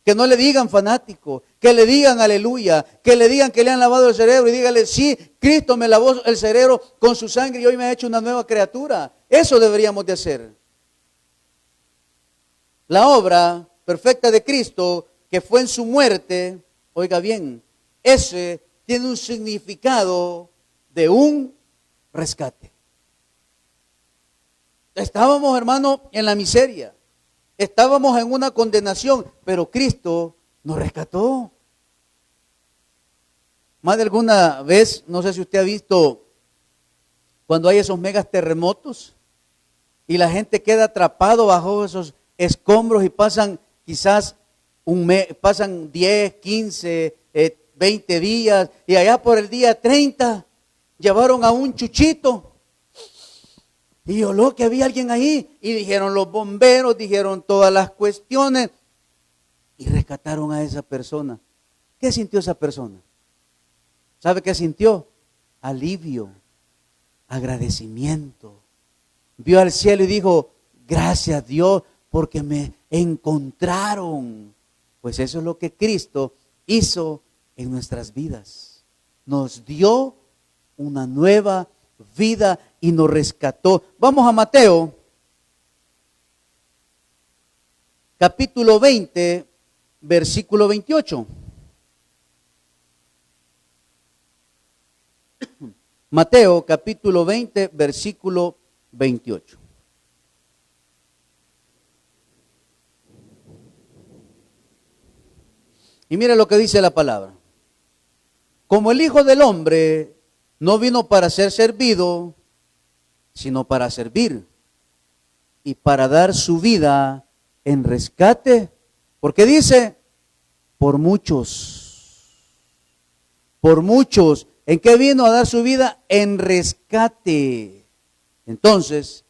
Que no le digan fanático, que le digan aleluya, que le digan que le han lavado el cerebro y dígale, sí, Cristo me lavó el cerebro con su sangre y hoy me ha hecho una nueva criatura. Eso deberíamos de hacer. La obra perfecta de Cristo, que fue en su muerte, oiga bien, ese tiene un significado de un rescate. Estábamos, hermano, en la miseria. Estábamos en una condenación, pero Cristo nos rescató. Más de alguna vez, no sé si usted ha visto cuando hay esos megas terremotos y la gente queda atrapado bajo esos escombros y pasan quizás pasan 10, 15, 20 días y allá por el día 30 llevaron a un chuchito. Y oló que había alguien ahí. Y dijeron los bomberos, dijeron todas las cuestiones. Y rescataron a esa persona. ¿Qué sintió esa persona? ¿Sabe qué sintió? Alivio, agradecimiento. Vio al cielo y dijo, gracias Dios porque me encontraron. Pues eso es lo que Cristo hizo en nuestras vidas. Nos dio una nueva vida y nos rescató. Vamos a Mateo, capítulo 20, versículo 28. Mateo, capítulo 20, versículo 28. Y mira lo que dice la palabra. Como el Hijo del Hombre no vino para ser servido, sino para servir y para dar su vida en rescate. Porque dice, por muchos. Por muchos. ¿En qué vino a dar su vida? En rescate. Entonces,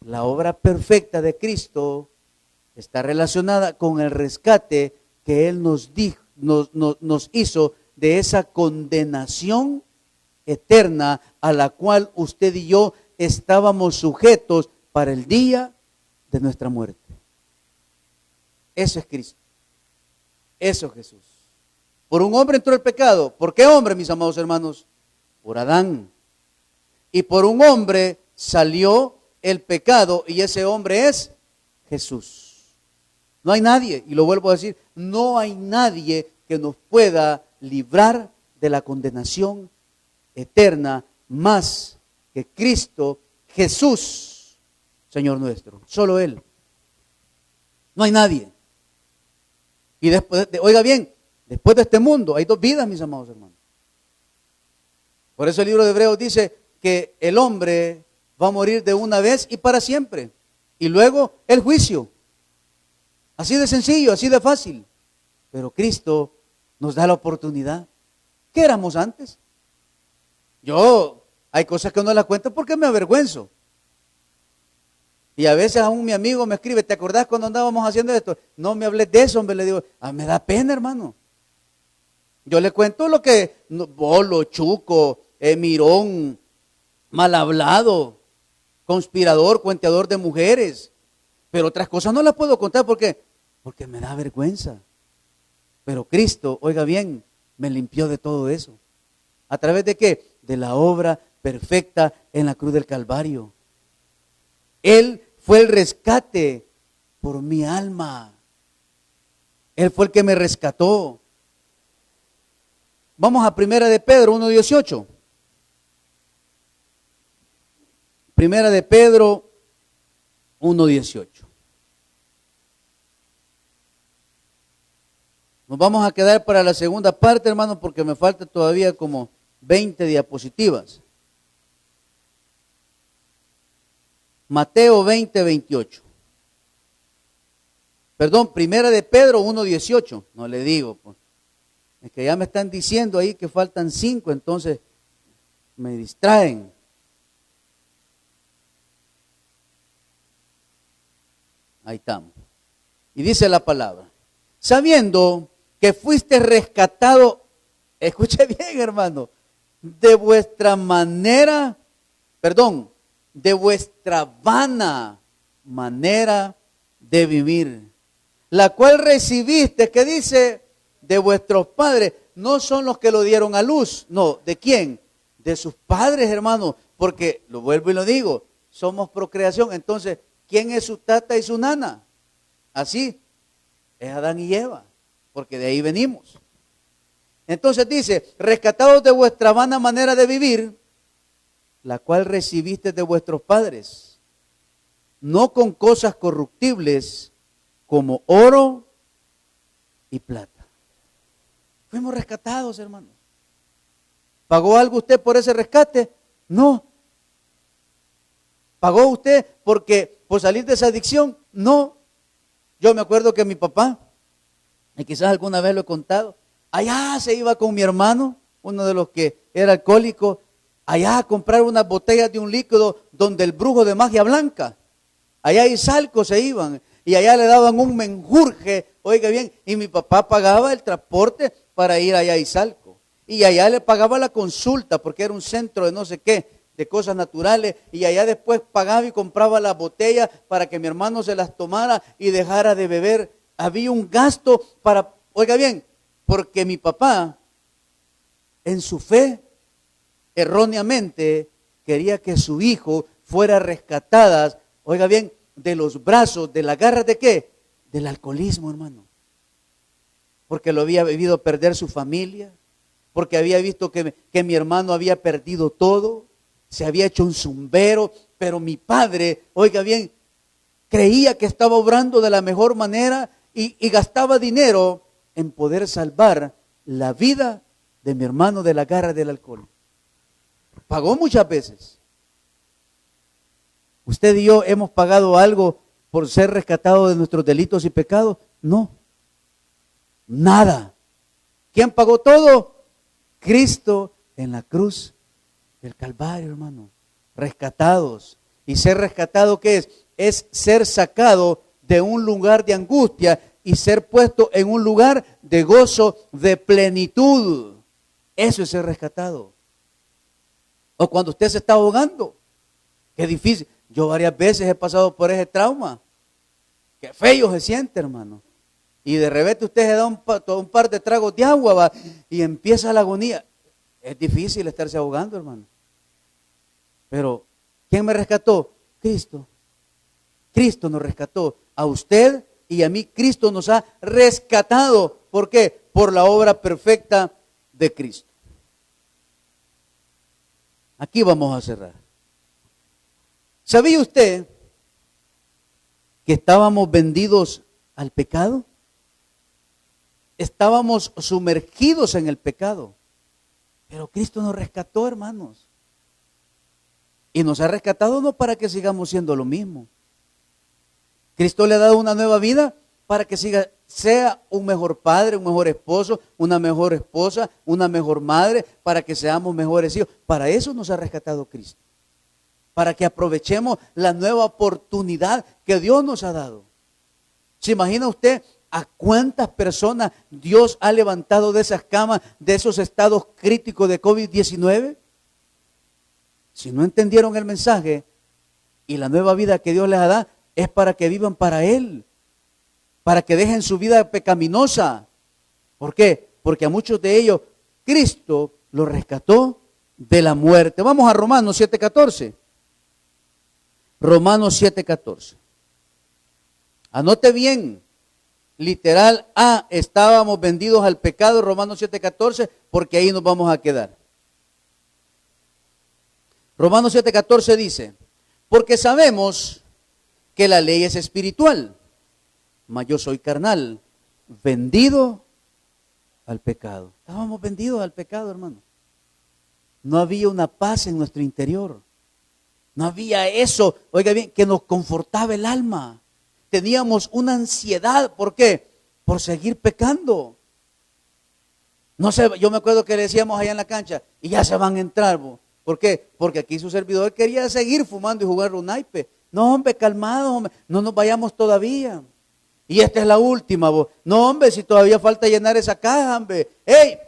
la obra perfecta de Cristo está relacionada con el rescate que Él nos hizo de esa condenación eterna a la cual usted y yo estábamos sujetos para el día de nuestra muerte. Eso es Cristo. Eso es Jesús. Por un hombre entró el pecado. ¿Por qué hombre, mis amados hermanos? Por Adán. Y por un hombre salió el pecado, y ese hombre es Jesús. No hay nadie, y lo vuelvo a decir, no hay nadie que nos pueda librar de la condenación eterna más que Cristo Jesús, Señor nuestro. Solo Él. No hay nadie. Y después, oiga bien, después de este mundo hay dos vidas, mis amados hermanos. Por eso el libro de Hebreos dice que el hombre va a morir de una vez y para siempre. Y luego el juicio. Así de sencillo, así de fácil. Pero Cristo nos da la oportunidad. ¿Qué éramos antes? Hay cosas que no las cuento porque me avergüenzo. Y a veces aún mi amigo me escribe, ¿te acordás cuando andábamos haciendo esto? No me hables de eso, hombre, le digo, me da pena, hermano. Yo le cuento lo que, bolo, chuco, mirón, mal hablado, conspirador, cuenteador de mujeres. Pero otras cosas no las puedo contar porque me da vergüenza. Pero Cristo, oiga bien, me limpió de todo eso. ¿A través de qué? De la obra perfecta en la cruz del Calvario. Él fue el rescate por mi alma. Él fue el que me rescató. Vamos a Primera de Pedro 1:18. Primera de Pedro 1:18. Nos vamos a quedar para la segunda parte, hermanos, porque me falta todavía como 20 diapositivas. Mateo 20:28. Perdón, Primera de Pedro 1:18. No le digo, pues. Es que ya me están diciendo ahí que faltan 5, entonces me distraen. Ahí estamos. Y dice la palabra, sabiendo que fuiste rescatado, escuche bien, hermano, de vuestra vana manera de vivir, la cual recibiste, que dice, de vuestros padres. No son los que lo dieron a luz, no, ¿de quién? De sus padres, hermano, porque, lo vuelvo y lo digo, somos procreación. Entonces, ¿quién es su tata y su nana? Así, es Adán y Eva, porque de ahí venimos. Entonces dice, rescatados de vuestra vana manera de vivir, la cual recibiste de vuestros padres, no con cosas corruptibles como oro y plata. Fuimos rescatados, hermanos. ¿Pagó algo usted por ese rescate? No. ¿Pagó usted por salir de esa adicción? No. Yo me acuerdo que mi papá, y quizás alguna vez lo he contado, allá se iba con mi hermano, uno de los que era alcohólico, allá a comprar unas botellas de un líquido donde el brujo de magia blanca, allá y Salco se iban, y allá le daban un menjurje, oiga bien, y mi papá pagaba el transporte para ir allá a Izalco, y allá le pagaba la consulta, porque era un centro de no sé qué, de cosas naturales, y allá después pagaba y compraba las botellas para que mi hermano se las tomara y dejara de beber. Había un gasto para, oiga bien, porque mi papá en su fe, erróneamente, quería que su hijo fuera rescatada, oiga bien, de los brazos, de las garras de ¿qué? Del alcoholismo, hermano. Porque lo había vivido perder su familia, porque había visto que mi hermano había perdido todo, se había hecho un zumbero, pero mi padre, oiga bien, creía que estaba obrando de la mejor manera y gastaba dinero en poder salvar la vida de mi hermano de la garra del alcohol. Pagó muchas veces. ¿Usted y yo hemos pagado algo por ser rescatados de nuestros delitos y pecados? No. Nada. ¿Quién pagó todo? Cristo en la cruz del Calvario, hermano. Rescatados. ¿Y ser rescatado qué es? Es ser sacado de un lugar de angustia y ser puesto en un lugar de gozo, de plenitud. Eso es ser rescatado. O cuando usted se está ahogando. Qué difícil. Yo varias veces he pasado por ese trauma. Qué feo se siente, hermano. Y de repente usted se da un par de tragos de agua, va, y empieza la agonía. Es difícil estarse ahogando, hermano. Pero, ¿quién me rescató? Cristo. Cristo nos rescató. A usted y a mí, Cristo nos ha rescatado. ¿Por qué? Por la obra perfecta de Cristo. Aquí vamos a cerrar. ¿Sabía usted que estábamos vendidos al pecado? Estábamos sumergidos en el pecado. Pero Cristo nos rescató, hermanos. Y nos ha rescatado no para que sigamos siendo lo mismo. Cristo le ha dado una nueva vida para que sea un mejor padre, un mejor esposo, una mejor esposa, una mejor madre, para que seamos mejores hijos. Para eso nos ha rescatado Cristo. Para que aprovechemos la nueva oportunidad que Dios nos ha dado. ¿Se imagina usted a cuántas personas Dios ha levantado de esas camas, de esos estados críticos de COVID-19? Si no entendieron el mensaje y la nueva vida que Dios les da, es para que vivan para Él, para que dejen su vida pecaminosa. ¿Por qué? Porque a muchos de ellos Cristo los rescató de la muerte. Vamos a Romanos 7:14. Romanos 7:14. Anote bien, literal A, estábamos vendidos al pecado, Romanos 7:14, porque ahí nos vamos a quedar. Romanos 7:14 dice, porque sabemos que la ley es espiritual, mas yo soy carnal, vendido al pecado. Estábamos vendidos al pecado, hermano. No había una paz en nuestro interior. No había eso, oiga bien, que nos confortaba el alma. Teníamos una ansiedad, ¿por qué? Por seguir pecando. No sé, yo me acuerdo que le decíamos allá en la cancha, y ya se van a entrar, ¿por qué? Porque aquí su servidor quería seguir fumando y jugar un naipe. No, hombre, calmado, hombre, no nos vayamos todavía. Y esta es la última, vos. No, hombre, si todavía falta llenar esa caja, hombre. ¡Ey!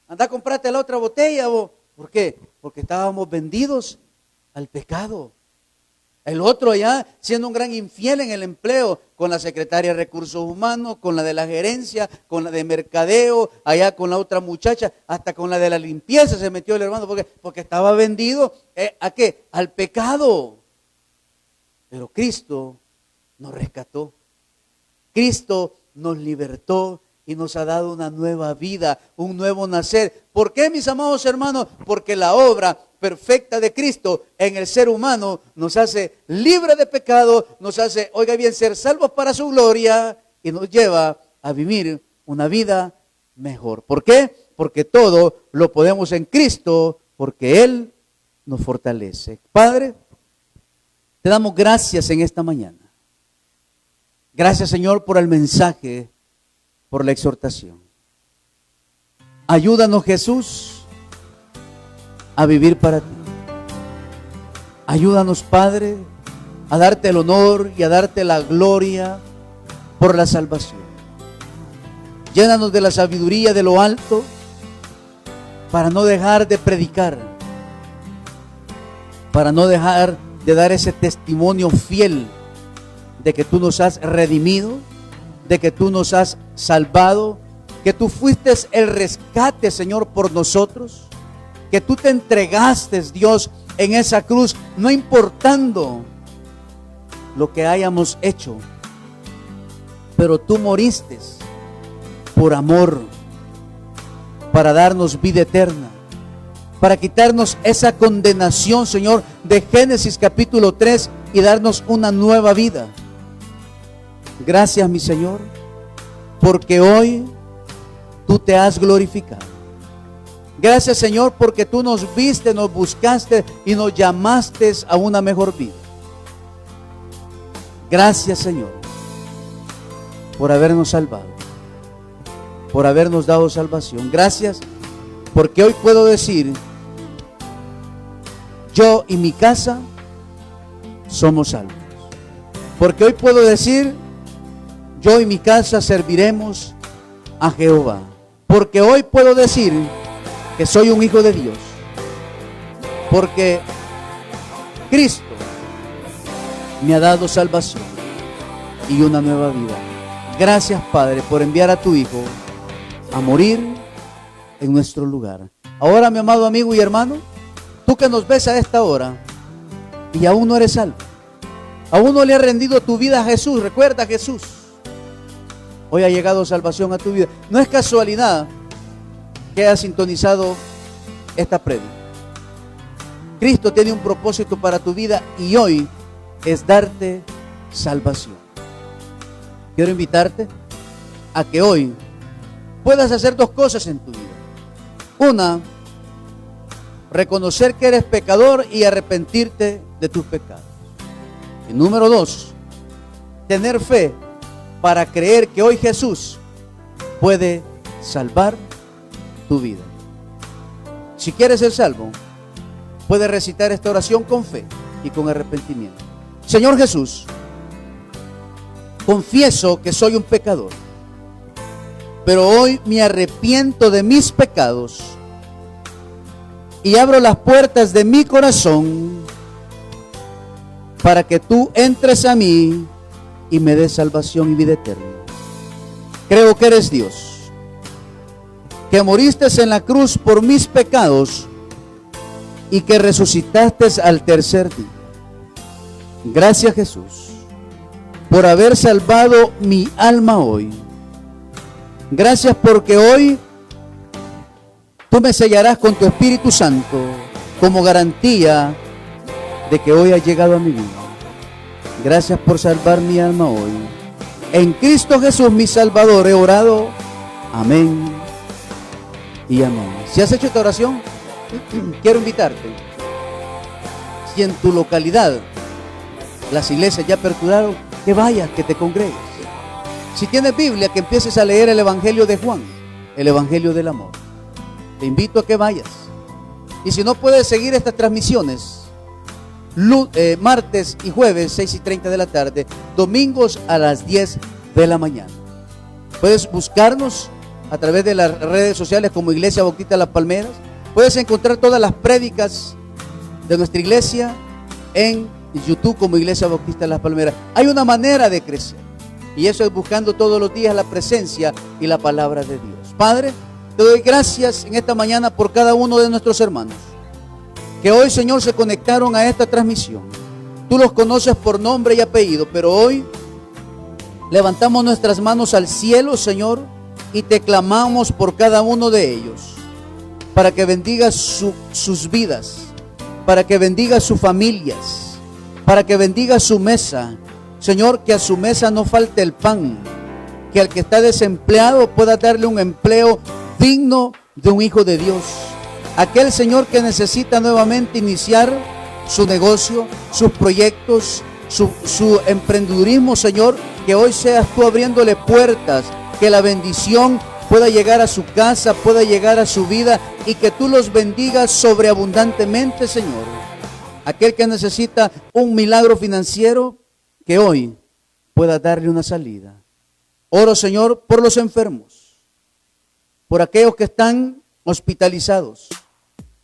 Anda a comprarte la otra botella, vos. ¿Por qué? Porque estábamos vendidos al pecado. El otro allá siendo un gran infiel en el empleo, con la secretaria de Recursos Humanos, con la de la gerencia, con la de mercadeo, allá con la otra muchacha, hasta con la de la limpieza se metió el hermano, porque estaba vendido, ¿a qué? Al pecado. Pero Cristo nos rescató. Cristo nos libertó y nos ha dado una nueva vida, un nuevo nacer. ¿Por qué, mis amados hermanos? Porque la obra perfecta de Cristo en el ser humano nos hace libre de pecado, nos hace, oiga bien, ser salvos para su gloria y nos lleva a vivir una vida mejor. ¿Por qué? Porque todo lo podemos en Cristo, porque Él nos fortalece. Padre, te damos gracias en esta mañana. Gracias, Señor, por el mensaje, por la exhortación. Ayúdanos, Jesús, a vivir para ti. Ayúdanos, Padre, a darte el honor y a darte la gloria por la salvación. Llénanos de la sabiduría de lo alto para no dejar de predicar, para no dejar de dar ese testimonio fiel de que tú nos has redimido, de que tú nos has salvado que tú fuiste el rescate, Señor, por nosotros, que tú te entregaste, Dios, en esa cruz, no importando lo que hayamos hecho, pero tú moriste por amor, para darnos vida eterna, para quitarnos esa condenación, Señor, de Génesis capítulo 3 y darnos una nueva vida. Gracias, mi Señor, porque hoy tú te has glorificado. Gracias, Señor, porque tú nos viste, nos buscaste y nos llamaste a una mejor vida. Gracias, Señor, por habernos salvado, por habernos dado salvación. Gracias, porque hoy puedo decir, yo y mi casa somos salvos. Porque hoy puedo decir, yo y mi casa serviremos a Jehová. Porque hoy puedo decir que soy un hijo de Dios. Porque Cristo me ha dado salvación y una nueva vida. Gracias, Padre, por enviar a tu Hijo a morir en nuestro lugar. Ahora, mi amado amigo y hermano, tú que nos ves a esta hora y aún no eres salvo, aún no le has rendido tu vida a Jesús, recuerda a Jesús. Hoy ha llegado salvación a tu vida. No es casualidad que hayas sintonizado esta prédica. Cristo tiene un propósito para tu vida y hoy es darte salvación. Quiero invitarte a que hoy puedas hacer dos cosas en tu vida. Una, reconocer que eres pecador y arrepentirte de tus pecados. Y número dos, tener fe para creer que hoy Jesús puede salvar tu vida. Si quieres ser salvo, puedes recitar esta oración con fe y con arrepentimiento. Señor Jesús, confieso que soy un pecador, pero hoy me arrepiento de mis pecados y abro las puertas de mi corazón para que tú entres a mí y me des salvación y vida eterna. Creo que eres Dios, que moriste en la cruz por mis pecados y que resucitaste al tercer día. Gracias, Jesús, por haber salvado mi alma hoy. Gracias porque hoy tú me sellarás con tu Espíritu Santo como garantía de que hoy has llegado a mi vida. Gracias por salvar mi alma hoy. En Cristo Jesús, mi Salvador, he orado. Amén y amén. Si has hecho esta oración, quiero invitarte. Si en tu localidad las iglesias ya aperturaron, que vayas, que te congregues. Si tienes Biblia, que empieces a leer el Evangelio de Juan, el Evangelio del amor. Te invito a que vayas. Y si no puedes seguir estas transmisiones, martes y jueves 6:30 de la tarde, domingos a las 10 de la mañana. Puedes buscarnos a través de las redes sociales como Iglesia Bautista Las Palmeras. Puedes encontrar todas las prédicas de nuestra iglesia en YouTube como Iglesia Bautista Las Palmeras. Hay una manera de crecer y eso es buscando todos los días la presencia y la palabra de Dios. Padre, te doy gracias en esta mañana por cada uno de nuestros hermanos que hoy, Señor, se conectaron a esta transmisión. Tú los conoces por nombre y apellido, pero hoy levantamos nuestras manos al cielo, Señor, y te clamamos por cada uno de ellos, para que bendigas sus vidas, para que bendigas sus familias, para que bendiga su mesa. Señor, que a su mesa no falte el pan, que al que está desempleado pueda darle un empleo digno de un hijo de Dios. Aquel, Señor, que necesita nuevamente iniciar su negocio, sus proyectos, su emprendedurismo, Señor, que hoy seas tú abriéndole puertas, que la bendición pueda llegar a su casa, pueda llegar a su vida y que tú los bendigas sobreabundantemente, Señor. Aquel que necesita un milagro financiero, que hoy pueda darle una salida. Oro, Señor, por los enfermos, por aquellos que están hospitalizados,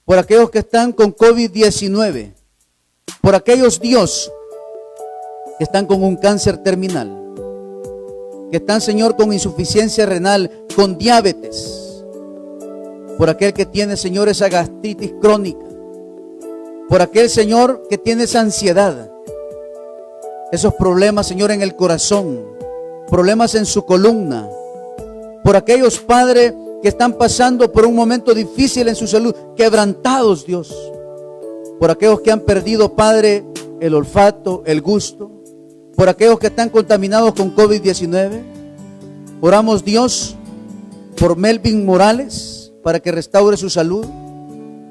por aquellos que están con COVID-19, por aquellos, Dios, que están con un cáncer terminal. que están, Señor, con insuficiencia renal, con diabetes, por aquel que tiene, Señor, esa gastritis crónica, por aquel, Señor, que tiene esa ansiedad, esos problemas, Señor, en el corazón, problemas en su columna, por aquellos, Padre, que están pasando por un momento difícil en su salud, quebrantados, Dios, por aquellos que han perdido, Padre, el olfato, el gusto, por aquellos que están contaminados con COVID-19. Oramos, Dios, por Melvin Morales, para que restaure su salud,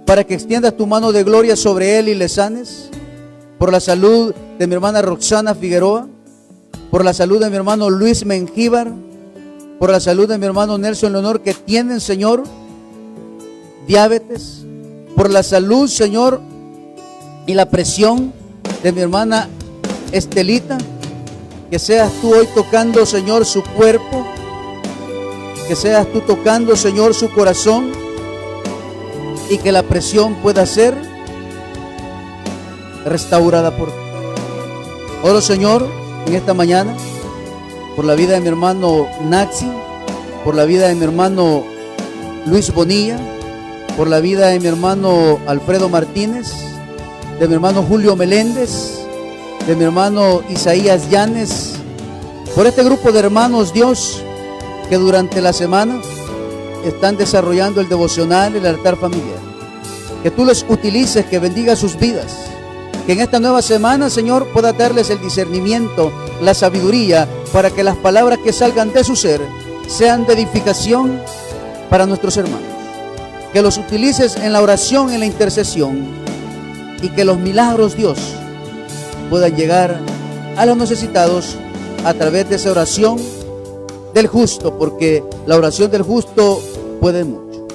para que extiendas tu mano de gloria sobre él y le sanes, por la salud de mi hermana Roxana Figueroa, por la salud de mi hermano Luis Mengíbar, por la salud de mi hermano Nelson Leonor, que tienen, Señor, diabetes, por la salud, Señor, y la presión de mi hermana Estelita, que seas tú hoy tocando, Señor, su cuerpo, que seas tú tocando, Señor, su corazón, y que la presión pueda ser restaurada por ti. Oro, Señor, en esta mañana, por la vida de mi hermano Naxi, por la vida de mi hermano Luis Bonilla, por la vida de mi hermano Alfredo Martínez, de mi hermano Julio Meléndez, de mi hermano Isaías Llanes, por este grupo de hermanos, Dios, que durante la semana están desarrollando el devocional, el altar familiar. Que tú les utilices, que bendiga sus vidas, que en esta nueva semana, Señor, pueda darles el discernimiento, la sabiduría, para que las palabras que salgan de su ser sean de edificación para nuestros hermanos. Que los utilices en la oración, en la intercesión, y que los milagros, Dios, puedan llegar a los necesitados a través de esa oración del justo, porque la oración del justo puede mucho.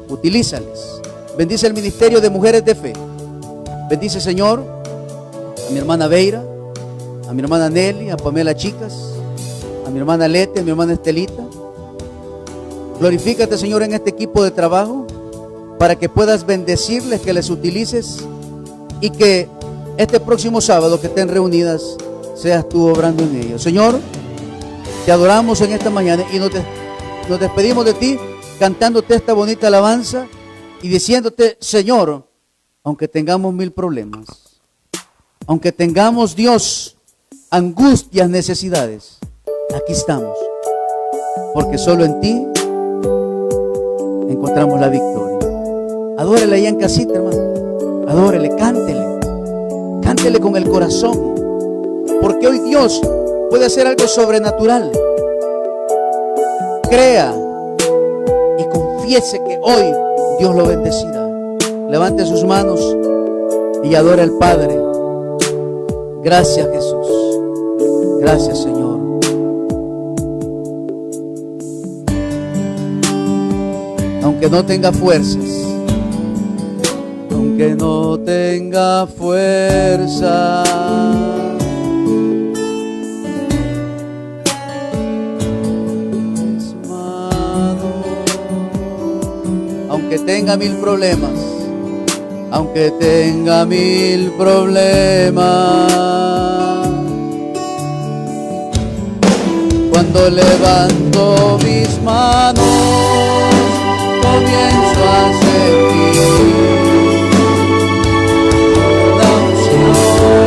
Utilízales. Bendice el ministerio de mujeres de fe. Bendice, Señor, a mi hermana Beira, a mi hermana Nelly, a Pamela Chicas, a mi hermana Lete, a mi hermana Estelita. Glorifícate, Señor, en este equipo de trabajo, para que puedas bendecirles, que les utilices, y que este próximo sábado que estén reunidas, seas tú obrando en ellos. Señor, te adoramos en esta mañana y nos despedimos de ti cantándote esta bonita alabanza y diciéndote, Señor, aunque tengamos 1000 problemas, aunque tengamos, Dios, angustias, necesidades, aquí estamos, porque solo en ti encontramos la victoria. Adórele ahí en casita, hermano. Adórele, cántele con el corazón, porque hoy Dios puede hacer algo sobrenatural. Crea y confiese que hoy Dios lo bendecirá. Levante sus manos y adore al Padre. Gracias, Jesús. Gracias, Señor. Aunque no tenga fuerzas, aunque no tenga fuerza, aunque tenga 1000 problemas, aunque tenga 1000 problemas, cuando levanto mis manos, comienzo a sentir la unción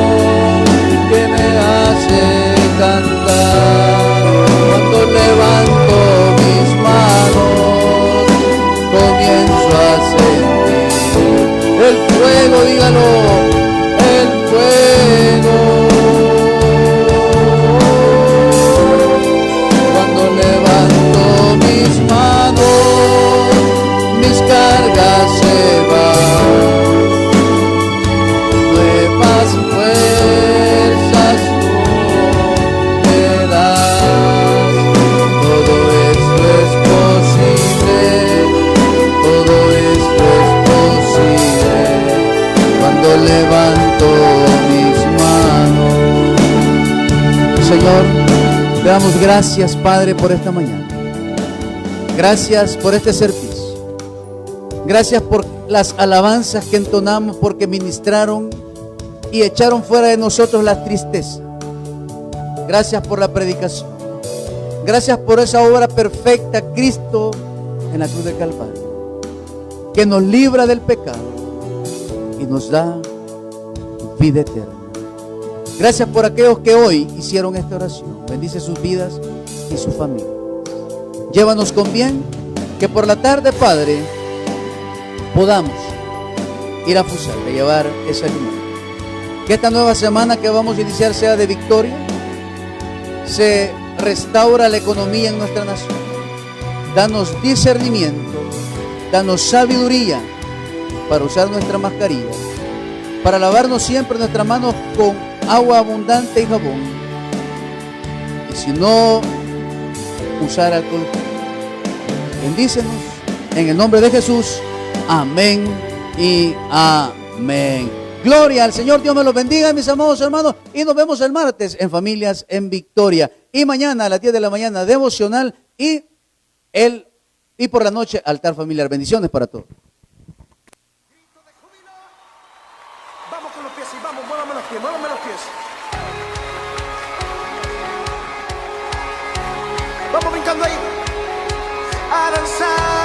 que me hace cantar. Cuando levanto mis manos, comienzo a sentir el fuego, dígalo, el fuego. Cuando levanto mis manos, mis cargas se van, nuevas fuerzas tú me das. Todo esto es posible, todo esto es posible cuando levanto mis manos. Señor, te damos gracias, Padre, por esta mañana. Gracias por este servicio. Gracias por las alabanzas que entonamos, porque ministraron y echaron fuera de nosotros la tristeza. Gracias por la predicación. Gracias por esa obra perfecta, Cristo en la cruz del Calvario, que nos libra del pecado y nos da vida eterna. Gracias por aquellos que hoy hicieron esta oración. Bendice sus vidas y su familia. Llévanos con bien, que por la tarde, Padre, podamos ir a Fusar, a llevar ese alimento. Que esta nueva semana que vamos a iniciar sea de victoria. Se restaura la economía en nuestra nación. Danos discernimiento, danos sabiduría para usar nuestra mascarilla, para lavarnos siempre nuestras manos con agua abundante y jabón, y si no, usar alcohol. Bendícenos en el nombre de Jesús. Amén y amén. Gloria al Señor. Dios me los bendiga, mis amados hermanos, y nos vemos el martes en Familias en Victoria, y mañana a las 10 de la mañana devocional, y por la noche altar familiar. Bendiciones para todos. Vamos con los pies y vamos, muévame los pies, muévame los pies. Vamos brincando ahí. A danzar.